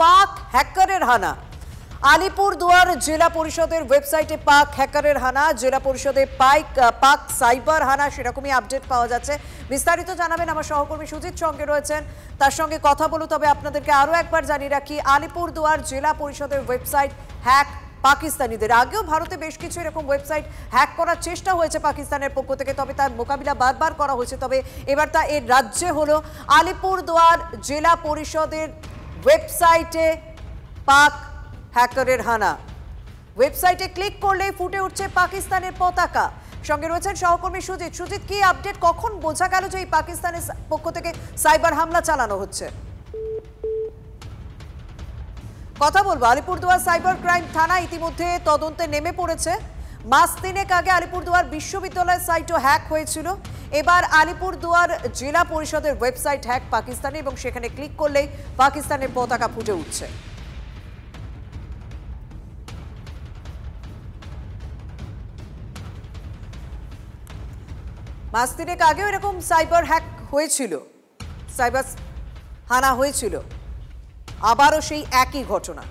পাক হ্যাকারের হানা। আলিপুরদুয়ার জেলা পরিষদের ওয়েবসাইটে পাক হ্যাকারের হানা, জেলা পরিষদে পাক সাইবার হানা, সেরকমই আপডেট পাওয়া যাচ্ছে। বিস্তারিত জানাবেন আমার সহকর্মী সুজিত সঙ্গে রয়েছেন, তার সঙ্গে কথা বলুন। তবে আপনাদেরকে আরও একবার জানিয়ে রাখি, আলিপুরদুয়ার জেলা পরিষদের ওয়েবসাইট হ্যাক পাকিস্তানিদের। আগেও ভারতে বেশ কিছু এরকম ওয়েবসাইট হ্যাক করার চেষ্টা হয়েছে পাকিস্তানের পক্ষ থেকে, তবে তার মোকাবিলা বারবার করা হয়েছে। তবে এবার তা এর রাজ্যে হলো। আলিপুরদুয়ার জেলা পরিষদের ওয়েবসাইটে পাক হ্যাকারের হানা। ওয়েবসাইটে ক্লিক করলেই ফুটে উঠছে পাকিস্তানের পতাকা। সঙ্গে রয়েছেন সহকর্মী সুজিত। সুজিত, কি আপডেট? কখন বোঝা গেল যে এই পাকিস্তানের পক্ষ থেকে সাইবার হামলা চালানো হচ্ছে? কথা বলবো, আলিপুরদুয়ার সাইবার ক্রাইম থানা ইতিমধ্যে তদন্তে নেমে পড়েছে। মাস তিনেক আগে আলিপুরদুয়ার বিশ্ববিদ্যালয়ের সাইটও হ্যাক হয়েছিল। এবার আলিপুরদুয়ার জেলা পরিষদের ওয়েবসাইট হ্যাক পাকিস্তানি, এবং সেখানে ক্লিক করলেই পাকিস্তানের পতাকা ফুটে উঠছে। মাস তিনেক আগেও এরকম সাইবার হ্যাক হয়েছিল, সাইবার হানা হয়েছিল, আবারও সেই একই ঘটনা।